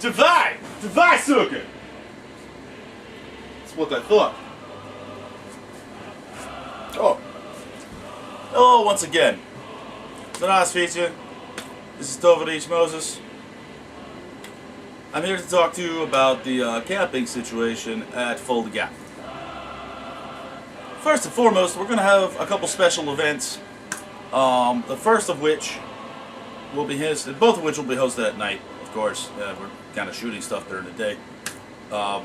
Divide! Divide, sucker! That's what I thought. Oh. Hello once again. Tonight's feature. This is Tovarish Moses. I'm here to talk to you about the camping situation at Fulda Gap. First and foremost, we're going to have a couple special events. The first of which will be hosted, both of which will be hosted at night, of course. We're kind of shooting stuff during the day. Our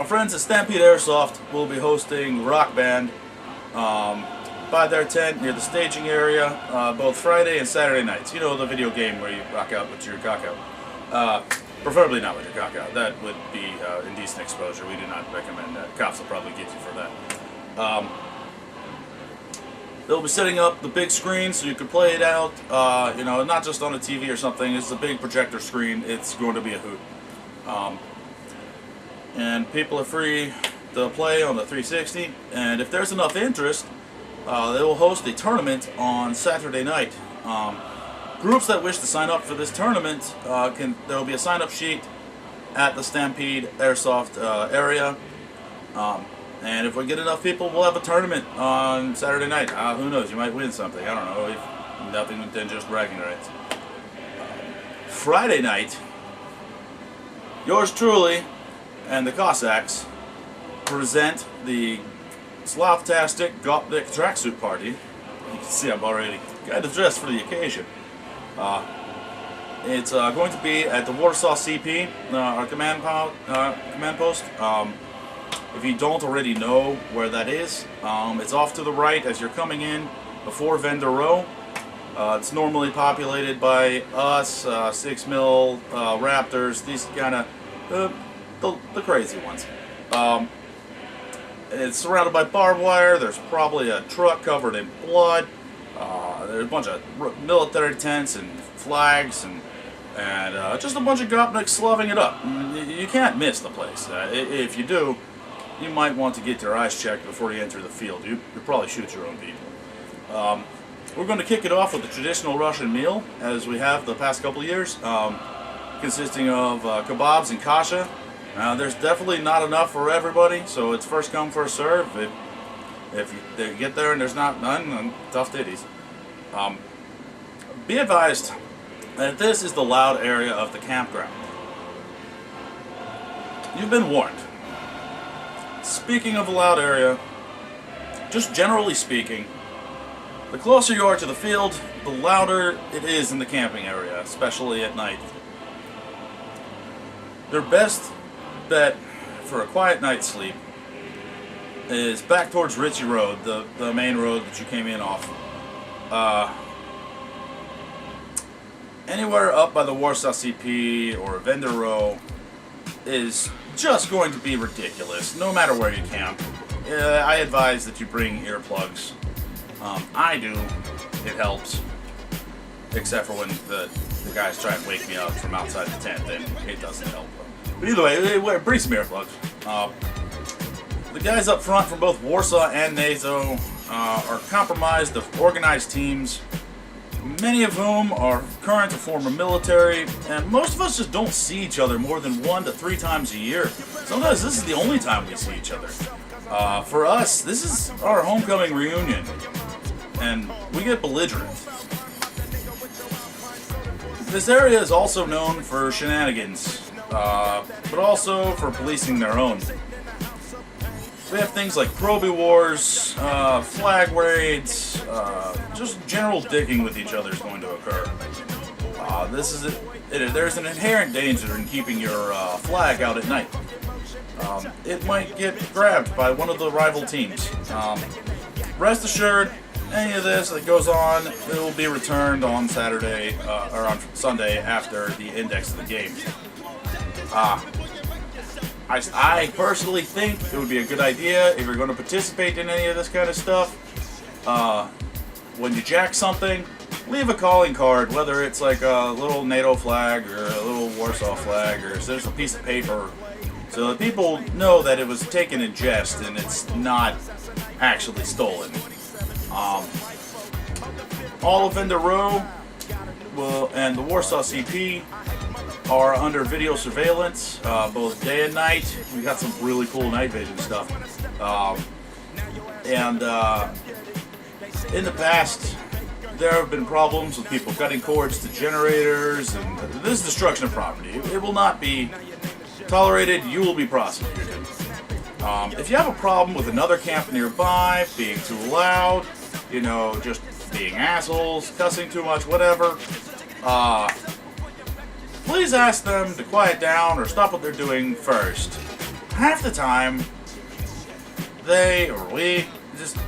friends at Stampede Airsoft will be hosting Rock Band by their tent near the staging area, both Friday and Saturday nights. You know, the video game where you rock out with your cock out. Preferably not with your cock out. That would be indecent exposure. We do not recommend that. Cops will probably get you for that. They'll be setting up the big screen so you can play it out, you know, not just on a TV or something. It's a big projector screen. It's going to be a hoot. And people are free to play on the 360. And if there's enough interest, they will host a tournament on Saturday night. Groups that wish to sign up for this tournament, there will be a sign-up sheet at the Stampede Airsoft area. And if we get enough people, we'll have a tournament on Saturday night. Who knows? You might win something. I don't know. If nothing than just bragging rights. Friday night, yours truly and the Cossacks present the Slavtastic Gopnik tracksuit party. You can see I'm already kind of dressed for the occasion. It's going to be at the Warsaw CP, our command post. If you don't already know where that is, it's off to the right as you're coming in before Vendor Row. It's normally populated by us, 6mm, Raptors, these kind of the crazy ones. It's surrounded by barbed wire. There's probably a truck covered in blood. There's a bunch of military tents and flags and just a bunch of Gopniks slaving it up. You can't miss the place. If you do, you might want to get your eyes checked before you enter the field. You'll probably shoot your own people. We're going to kick it off with the traditional Russian meal, as we have the past couple of years, consisting of kebabs and kasha. There's definitely not enough for everybody, so it's first come, first serve. If you get there and there's not none, then tough titties. Be advised that this is the loud area of the campground. You've been warned. Speaking of the loud area, just generally speaking, the closer you are to the field, the louder it is in the camping area, especially at night. Their best bet for a quiet night's sleep is back towards Ritchie Road, the main road that you came in off. Anywhere up by the Warsaw CP or Vendor Row is just going to be ridiculous, no matter where you camp. I advise that you bring earplugs. I do. It helps. Except for when the guys try and wake me up from outside the tent, then it doesn't help. But either way, bring some earplugs. The guys up front from both Warsaw and NATO are compromised of organized teams, many of whom are current or former military, and most of us just don't see each other more than 1 to 3 times a year. Sometimes this is the only time we see each other. For us, this is our homecoming reunion, and we get belligerent. This area is also known for shenanigans, but also for policing their own. We have things like Proby wars, flag raids, just general dicking with each other is going to occur. There's an inherent danger in keeping your flag out at night. It might get grabbed by one of the rival teams. Rest assured, any of this that goes on, it will be returned on Saturday or on Sunday after the index of the game. I personally think it would be a good idea if you're going to participate in any of this kind of stuff. When you jack something, leave a calling card, whether it's like a little NATO flag or a little Warsaw flag, or there's a piece of paper, so that people know that it was taken in jest and it's not actually stolen. All of Vendor Row and the Warsaw CP are under video surveillance, both day and night. We got some really cool night vision stuff. And in the past, there have been problems with people cutting cords to generators, and this is destruction of property. It will not be tolerated. You will be prosecuted. If you have a problem with another camp nearby being too loud, you know, just being assholes, cussing too much, whatever, please ask them to quiet down or stop what they're doing first. Half the time, they or we just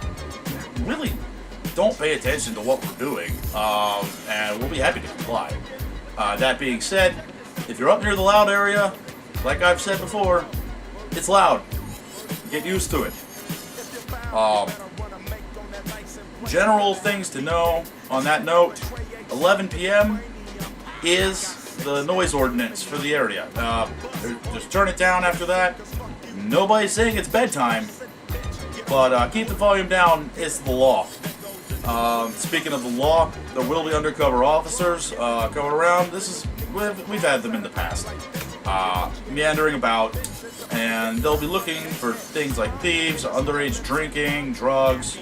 really don't pay attention to what we're doing, and we'll be happy to comply. That being said, if you're up near the loud area, like I've said before, it's loud. Get used to it. General things to know on that note, 11 p.m. is the noise ordinance for the area. Just turn it down after that. Nobody's saying it's bedtime, but keep the volume down. It's the law. Speaking of the law, there will be undercover officers going around. We've had them in the past, meandering about, and they'll be looking for things like thieves, underage drinking, drugs.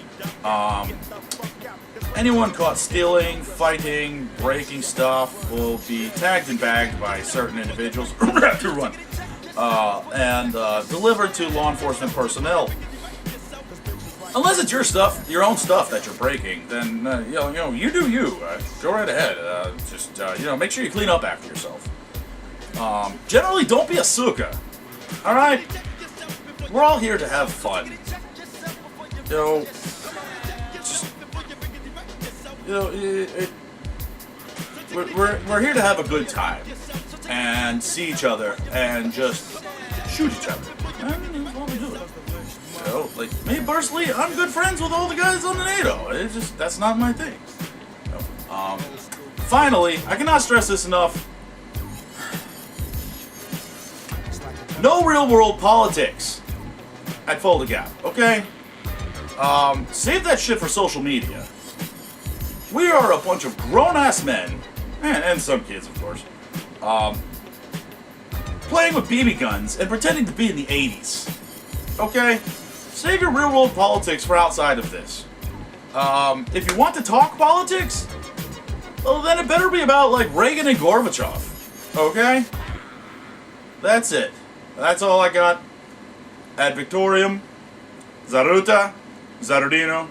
Anyone caught stealing, fighting, breaking stuff will be tagged and bagged by certain individuals and delivered to law enforcement personnel. Unless it's your stuff, your own stuff that you're breaking, then you do you. Go right ahead. Just make sure you clean up after yourself. Generally, don't be a suka. All right, we're all here to have fun. We're here to have a good time and see each other and just shoot each other. That's what we do. Like me personally, I'm good friends with all the guys on the NATO. That's not my thing. Finally, I cannot stress this enough. No real world politics at Fulda Gap, okay? Save that shit for social media. We are a bunch of grown-ass men, and some kids, of course, playing with BB guns and pretending to be in the 80s. Okay? Save your real-world politics for outside of this. If you want to talk politics, well, then it better be about, like, Reagan and Gorbachev. Okay? That's it. That's all I got. Ad Victorium. Zaruta. Zarudino.